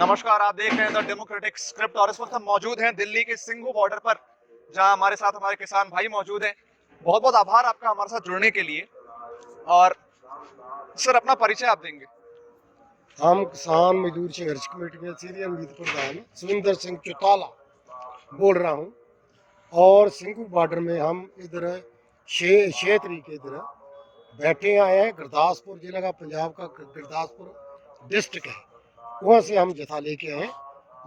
नमस्कार, आप देख रहे हैं द डेमोक्रेटिक स्क्रिप्ट और इस वक्त हम मौजूद हैं दिल्ली के सिंघू बॉर्डर पर, जहां हमारे साथ हमारे किसान भाई मौजूद हैं। बहुत बहुत आभार आपका हमारे साथ जुड़ने के लिए। और सर, अपना परिचय आप देंगे? हम किसान मजदूर संघर्ष कमेटी के सीनियर मीत प्रधान सुविंदर सिंह चौटाला बोल रहा हूँ। और सिंघू बॉर्डर में हम इधर 6 तरीक इधर बैठे आए हैं। गुरदासपुर जिला का, पंजाब का गुरदासपुर डिस्ट्रिक्ट है, वहाँ से हम जथा लेके आए हैं।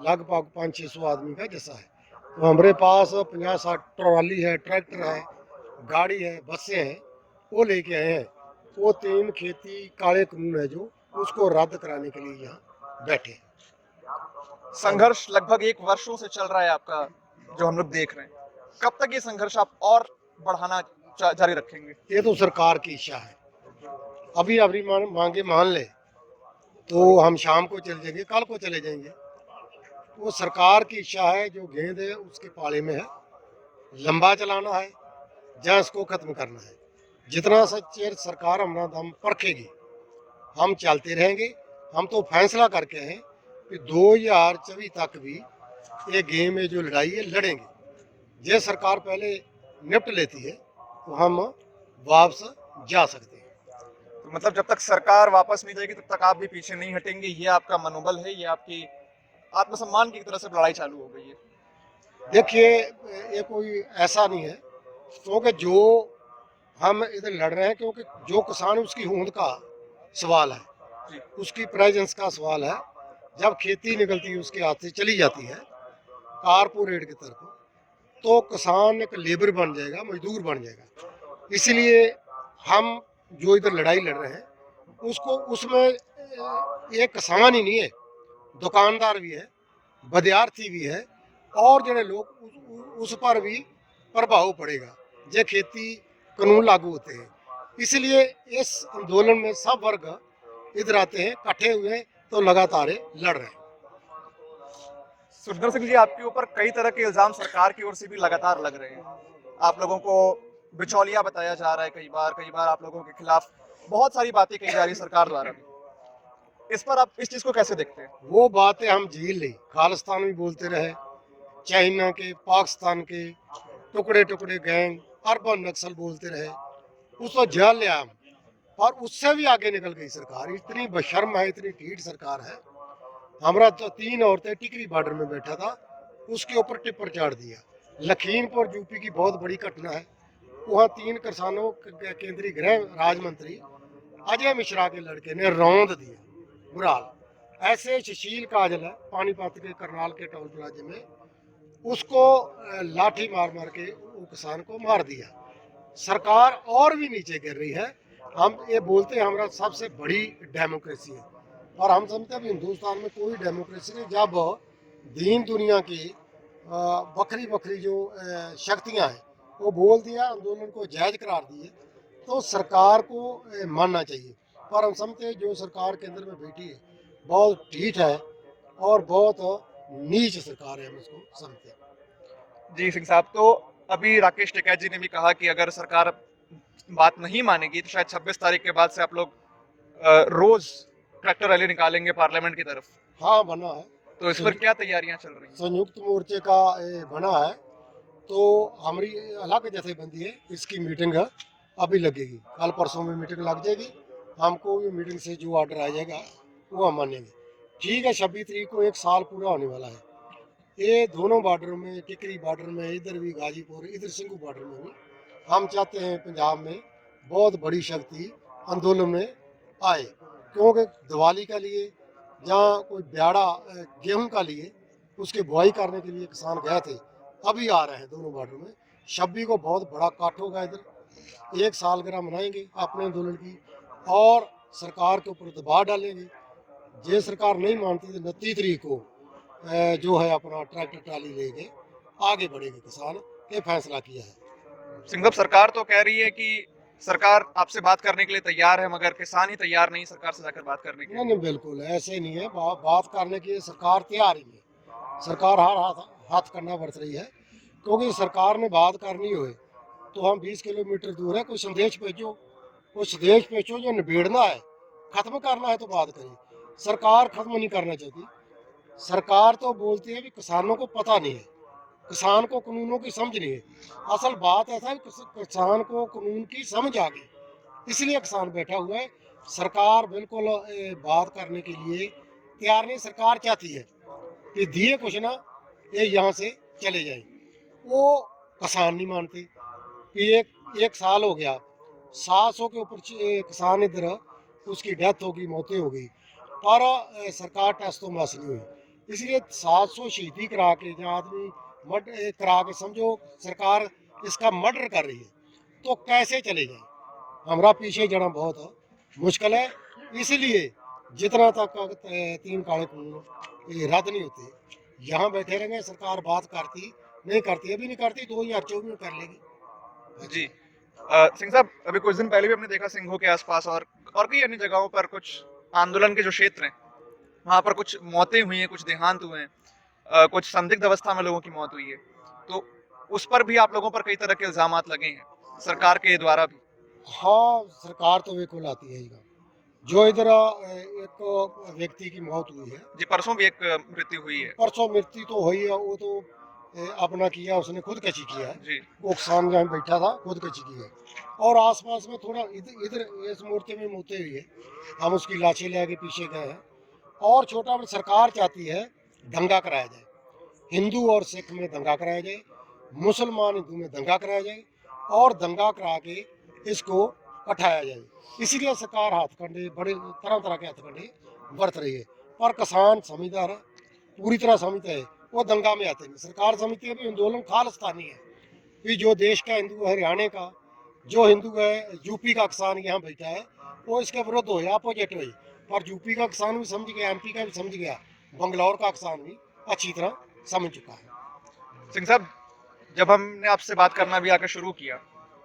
लगभग 500-600 आदमी का जैसा है। तो हमारे पास 50-60 ट्रॉली है, ट्रैक्टर है, गाड़ी है, बसें हैं, वो लेके आए हैं। वो 3 खेती काले कानून है जो उसको रद्द कराने के लिए यहाँ बैठे हैं। संघर्ष लगभग 1 वर्षों से चल रहा है आपका, जो हम लोग देख रहे हैं। कब तक ये संघर्ष आप और बढ़ाना जारी रखेंगे? ये तो सरकार की इच्छा है। अभी अपनी मांगे मान ले तो हम शाम को चले जाएंगे, कल को चले जाएंगे। वो सरकार की इच्छा है, जो गेंद है उसके पाले में है, लंबा चलाना है या इसको खत्म करना है। जितना सच्चेर सरकार हमारा दम परखेगी हम चलते रहेंगे। हम तो फैसला करके हैं कि 2024 तक भी ये गेम में जो लड़ाई है लड़ेंगे। ये सरकार पहले निपट लेती है तो हम वापस जा सकते हैं। तो मतलब जब तक सरकार वापस नहीं जाएगी तब तक आप भी पीछे नहीं हटेंगे, ये आपका मनोबल है, ये आपकी आत्मसम्मान की तरह से लड़ाई चालू हो गई है? देखिए, ये कोई ऐसा नहीं है, क्योंकि जो हम इधर लड़ रहे हैं, क्योंकि जो किसान उसकी होंद का सवाल है, उसकी प्रेजेंस का सवाल है। जब खेती निकलती है उसके हाथ से चली जाती है कारपोरेट की तरफ, तो किसान एक लेबर बन जाएगा, मजदूर बन जाएगा। इसलिए हम जो इधर लड़ाई लड़ रहे हैं उसको, उसमें एक किसान ही नहीं है, दुकानदार भी है, विद्यार्थी भी है, और जो लोग उस पर भी प्रभाव पड़ेगा जो खेती कानून लागू होते हैं। इसलिए इस आंदोलन में सब वर्ग इधर आते हैं, इकट्ठे हुए, तो लगातार लड़ रहे हैं। सुखदेव सिंह जी, आपके ऊपर कई तरह के इल्जाम सरकार की ओर से भी लगातार लग रहे हैं। आप लोगों को बिचौलिया बताया जा रहा है, कई बार आप लोगों के खिलाफ बहुत सारी बातें कही जा रही है सरकार द्वारा भी। इस पर आप इस चीज को कैसे देखते हैं? वो बातें हम झेल ली, खालिस्तान भी बोलते रहे, चाइना के, पाकिस्तान के टुकड़े टुकड़े गैंग, अर्बन नक्सल बोलते रहे, उसको झेल लिया हम। और उससे भी आगे निकल गई सरकार। इतनी बेशर्म है, इतनी ढीठ सरकार है। हमारा तो 3 औरतें टिकरी बॉर्डर में बैठा था, उसके ऊपर टिप्पर चाड़ दिया। लखीमपुर यूपी की बहुत बड़ी घटना है। वहाँ 3 किसानों के केंद्रीय गृह राज्य मंत्री अजय मिश्रा के लड़के ने रौंद दिया। बुराल ऐसे सुशील काजल है पानीपत के करनाल के टोल प्लाजे में, उसको लाठी मार मार के वो किसान को मार दिया। सरकार और भी नीचे गिर रही है। हम ये बोलते हैं हमारा सबसे बड़ी डेमोक्रेसी है, और हम समझते हैं हिंदुस्तान में कोई डेमोक्रेसी नहीं। जब दीन दुनिया की बखरी बखरी जो शक्तियां हैं वो बोल दिया, आंदोलन को जायज करार दिए, तो सरकार को मानना चाहिए। पर हम समझते हैं जो सरकार केंद्र में बैठी है बहुत ढीठ है और बहुत नीच सरकार है, हम इसको समझते हैं। जी सिंह साहब, तो अभी राकेश टिकैत जी ने भी कहा कि अगर सरकार बात नहीं मानेगी तो शायद 26 तारीख के बाद से आप लोग रोज ट्रैक्टर रैली निकालेंगे पार्लियामेंट की तरफ। हाँ, बना है। तो इस पर क्या तैयारियां चल रही हैं? संयुक्त मोर्चे का बना है, तो हमारी अलग जथेबंदी है, इसकी मीटिंग अभी लगेगी, कल परसों में मीटिंग लग जाएगी। हमको ये मीटिंग से जो ऑर्डर आ जाएगा वो हम मानेंगे। ठीक है, 26 तारीख को 1 साल पूरा होने वाला है। ये दोनों बॉर्डरों में, टिकरी बॉर्डर में, इधर भी गाजीपुर, इधर सिंघू बॉर्डर में भी हम चाहते हैं पंजाब में बहुत बड़ी शक्ति आंदोलन में आए। क्योंकि दिवाली का लिए जहाँ कोई ब्याड़ा गेहूं का लिए उसके बुआई करने के लिए किसान गए थे, अभी आ रहे हैं दोनों बॉर्डर में। 26 को बहुत बड़ा काट होगा इधर। 1 सालगिरह मनाएंगे अपने आंदोलन की और सरकार के ऊपर दबाव डालेंगे। ये सरकार नहीं मानती तो 29 तारीख को जो है अपना ट्रैक्टर ट्राली लेके आगे बढ़ेंगे किसान, ये फैसला किया है। सिंह साहब, सरकार तो कह रही है कि सरकार आपसे बात करने के लिए तैयार है, मगर किसान ही तैयार नहीं सरकार से जाकर बात करने के लिए। नहीं, बिल्कुल ऐसे नहीं है। बात करने की सरकार तैयार ही है। सरकार हर हाथ करना बरत रही है, क्योंकि सरकार ने बात करनी हो तो हम 20 किलोमीटर दूर है, कोई संदेश भेजो जो निबेड़ना है, खत्म करना है तो बात करें। सरकार खत्म नहीं करना चाहती। सरकार तो बोलती है कि किसानों को पता नहीं है, किसान को कानूनों की समझ नहीं है। असल बात ऐसा है कि किसान को कानून की समझ आ गई, इसलिए किसान बैठा हुआ है। सरकार बिल्कुल बात करने के लिए तैयार नहीं। सरकार चाहती है कि दिए कुछ ना, ये यहाँ से चले जाए। वो किसान नहीं मानते कि एक साल हो गया, 700 के ऊपर किसान इधर उसकी डेथ होगी, मौतें हो गई, पर सरकार टेस्ट तो बस नहीं हुई। इसलिए 700 शहीदी करा के जहाँ आदमी करा के समझो सरकार इसका मर्डर कर रही है, तो कैसे चले जाए। हमारा पीछे जाना बहुत मुश्किल है। इसलिए जितना तक 3 काले कानून ये रद्द नहीं होते, यहाँ बैठे रहेंगे। सरकार बात करती नहीं करती, अभी नहीं करती, 2024 में कर लेगी। जी सिंह साहब, अभी कुछ दिन पहले भी हमने देखा सिंघों के आसपास और कई अन्य जगहों पर कुछ आंदोलन के जो क्षेत्र हैं वहां पर कुछ मौतें हुई हैं, कुछ देहांत हुए हैं, कुछ संदिग्ध अवस्था में लोगों की मौत हुई है। तो उस पर भी आप लोगों पर कई तरह के इल्जामात लगे हैं सरकार के द्वारा भी। हाँ, सरकार तो बिल्कुल आती है इधर। जो इधर एक व्यक्ति की मौत हुई है, जी परसों भी एक मृत्यु हुई है। परसों मृत्यु तो हुई है, वो तो अपना किया, उसने खुदकशी किया है। जी वो किसान जहाँ बैठा था खुदकशी की है। और आसपास में थोड़ा इधर इधर इस मोर्चे में मौतें हुई है, हम उसकी लाशें ले आके पीछे गए हैं। और छोटा बड़ा सरकार चाहती है दंगा कराया जाए, हिंदू और सिख में दंगा कराया जाए, मुसलमान हिंदू में दंगा कराया जाए, और दंगा करा के इसको उठाया जाए। इसीलिए सरकार हथकंडे, बड़े तरह तरह के हथकंडे बरत रही है। पर किसान समझदार है, पूरी तरह समझते हैं, वो दंगा में आते नहीं। सरकार समझती है कि आंदोलन खालिस्तानी है, कि जो देश का हिंदू है, हरियाणा का जो हिंदू है, यूपी का किसान यहाँ बैठा है, वो इसके विरुद्ध हो या अपोजिट हो। पर यूपी का किसान भी समझ गया, एमपी का भी समझ गया, बंगलौर का किसान भी अच्छी तरह समझ चुका है। सिंह साहब, जब हमने आपसे बात करना भी आकर शुरू किया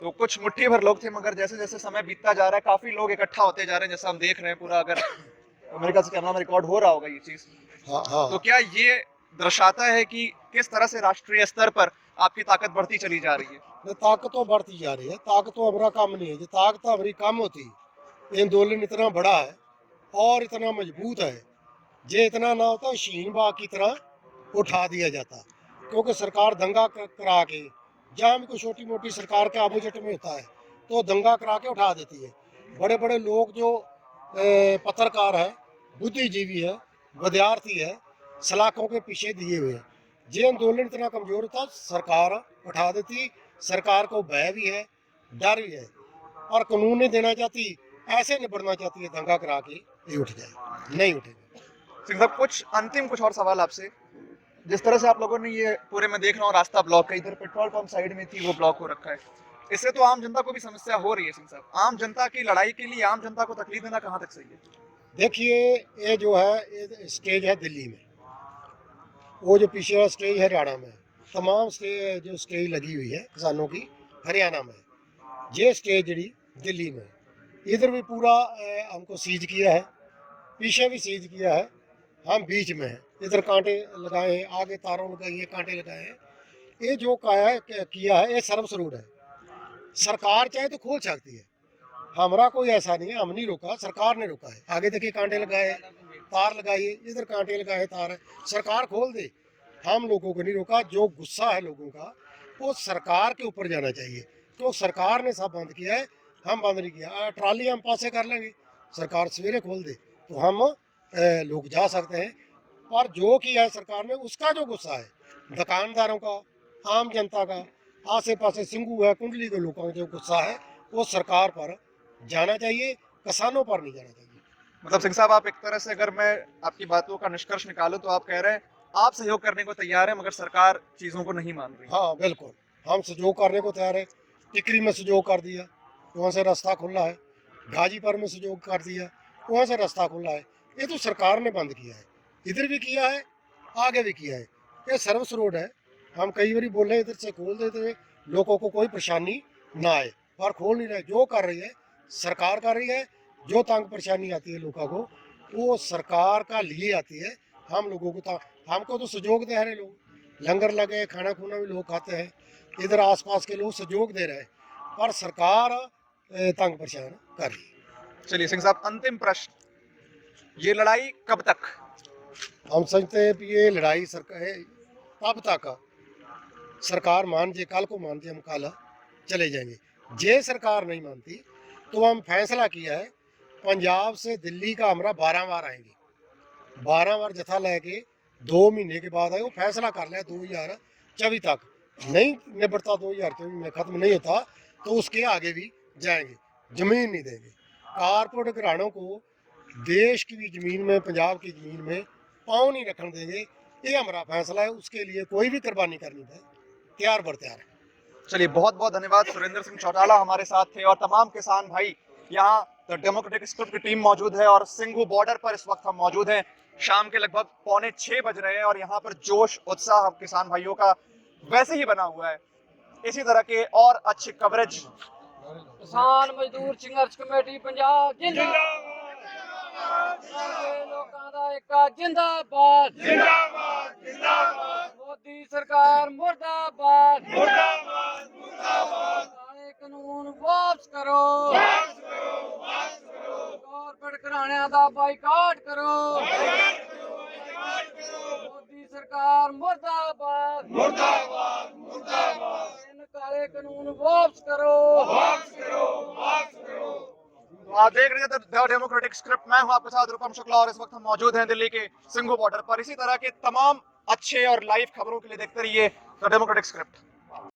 तो कुछ मुट्ठी भर लोग थे, मगर जैसे जैसे समय बीतता जा रहा है काफी लोग इकट्ठा होते जा रहे हैं, जैसा हम देख रहे हैं पूरा। अगर मेरे ख्याल से कैमरा में रिकॉर्ड हो रहा होगा ये चीज, हाँ हाँ, तो क्या ये दर्शाता है कि किस तरह से राष्ट्रीय स्तर पर आपकी ताकत बढ़ती चली जा रही है? ये ताकत तो बढ़ती जा रही है। ताकत तो हमारा काम नहीं है, जो ताकत हमारी कम होती। ये आंदोलन इतना बड़ा है और इतना मजबूत है, जे इतना ना होता शीन बाग की तरह उठा दिया जाता। क्योंकि सरकार दंगा करा के, जहाँ भी कोई छोटी मोटी सरकार के अपोजिट में होता है तो दंगा करा के उठा देती है। बड़े बड़े लोग जो पत्रकार है, बुद्धिजीवी है, विद्यार्थी है, सलाखों के पीछे दिए हुए हैं। ये आंदोलन इतना कमजोर था, सरकार उठा देती। सरकार को भय भी है, डर भी है, और कानून नहीं देना चाहती, ऐसे निपटना चाहती है दंगा करा के ये उठ जाए, नहीं उठेगा। सिंह साहब, कुछ और सवाल आपसे। जिस तरह से आप लोगों ने ये पूरे, मैं देख रहा हूँ रास्ता ब्लॉक है, इधर पेट्रोल पंप साइड में थी वो ब्लॉक हो रखा है, इससे तो आम जनता को भी समस्या हो रही है। सिंह साहब, आम जनता की लड़ाई के लिए आम जनता को तकलीफ देना कहाँ तक सही है? देखिए, ये जो है ये स्टेज है दिल्ली में, वो जो पीछे वाला स्टेज है हरियाणा में, तमाम जो स्टेज लगी हुई है किसानों की हरियाणा में, ये स्टेज जी दिल्ली में। इधर भी पूरा हमको सीज किया है, पीछे भी सीज किया है, हम बीच में हैं। इधर कांटे लगाए हैं, आगे तारों लगाई है, कांटे लगाए हैं। ये जो किया है ये सर्वसरूट है। सरकार चाहे तो खोल सकती है, हमारा कोई ऐसा नहीं है, हम नहीं रोका, सरकार ने रोका है। आगे देखिए कांटे लगाए, तार लगाइए, इधर कांटे लगाए, तार है, सरकार खोल दे, हम लोगों को नहीं रोका। जो गुस्सा है लोगों का वो सरकार के ऊपर जाना चाहिए, तो सरकार ने सब बंद किया है, हम बंद नहीं किया। ट्राली हम पासे कर लेंगे, सरकार सवेरे खोल दे तो हम लोग जा सकते हैं। और जो किया है सरकार ने, उसका जो गुस्सा है दुकानदारों का, आम जनता का, आसे पासे सिंगू है, कुंडली के लोगों का जो गुस्सा है वो सरकार पर जाना चाहिए, किसानों पर नहीं जाना चाहिए। मतलब सिंह साहब, आप एक तरह से, अगर मैं आपकी बातों का निष्कर्ष निकालूं, तो आप कह रहे हैं आप सहयोग करने को तैयार हैं, मगर सरकार चीजों को नहीं मान रही। हाँ बिल्कुल, हम सहयोग करने को तैयार है। टिकरी में सहयोग कर दिया, वहाँ से रास्ता खुला है। गाजीपुर में सहयोग कर दिया, वहाँ से रास्ता खुला है। ये तो सरकार ने बंद किया है, इधर भी किया है, आगे भी किया है। ये सर्विस रोड है, हम कई बार बोले इधर से खोल देते हुए लोगों को कोई परेशानी ना आए, पर खोल नहीं रहे। जो कर रही है सरकार कर रही है, जो तंग परेशानी आती है लोगों को वो सरकार का लिए आती है। हम लोगों को तो, हमको तो सहयोग दे रहे लोग, लंगर लगे, खाना खुना भी लोग खाते हैं, इधर आसपास के लोग सहयोग दे रहे हैं, पर सरकार तंग परेशान कर रही है। चलिए सिंह साहब, अंतिम प्रश्न, ये लड़ाई कब तक? हम समझते हैं कि ये लड़ाई सरकार है, तब तक सरकार मान जे, कल को मान जे हम कल चले जाएंगे। जे सरकार नहीं मानती तो हम फैसला किया है पंजाब से दिल्ली का हमरा 12 बार आएंगे, 12 बार जथा लेके 2 महीने के बाद आए। वो फैसला कर लिया 2024 तक नहीं निबड़ता, 2024 में खत्म नहीं होता तो उसके आगे भी जाएंगे, जमीन नहीं देंगे। कारपोरेट घरानों को देश की भी जमीन में, पंजाब की जमीन में पाँव नहीं रखने देंगे। ये हमारा फैसला है, उसके लिए कोई भी कुर्बानी करनी है, तैयार बर तैयार है। चलिए, बहुत बहुत धन्यवाद। सुरेंद्र सिंह चौटाला हमारे साथ थे और तमाम किसान भाई यहाँ द डेमोक्रेटिक स्क्रिप्ट की टीम मौजूद है और सिंघू बॉर्डर पर इस वक्त हम मौजूद हैं। शाम के लगभग 5:45 बज रहे हैं और यहाँ पर जोश उत्साह हम किसान भाइयों का वैसे ही बना हुआ है। इसी तरह के और अच्छी कवरेज किसान मजदूर संघर्ष कमेटी पंजाब जिंदाबाद, लोकां दा एकता जिंदाबाद, जिंदाबाद जिंदाबाद, मोदी सरकार मुर्दाबाद, मुर्दाबाद मुर्दाबाद, काले कानून वापस करो, वापस करो, वापस करो, कारपोरेट घराणियां दा बाइकाट करो, मोदी सरकार मुर्दाबाद, मुर्दाबाद मुर्दाबाद, इन काले कानून वापस करो, वापस करो, वापस करो। तो आप देख रहे थे द डेमोक्रेटिक स्क्रिप्ट। मैं हूं आपके साथ रूपम शुक्ला और इस वक्त हम मौजूद हैं दिल्ली के सिंघू बॉर्डर पर। इसी तरह के तमाम अच्छे और लाइव खबरों के लिए देखते रहिए द डेमोक्रेटिक स्क्रिप्ट।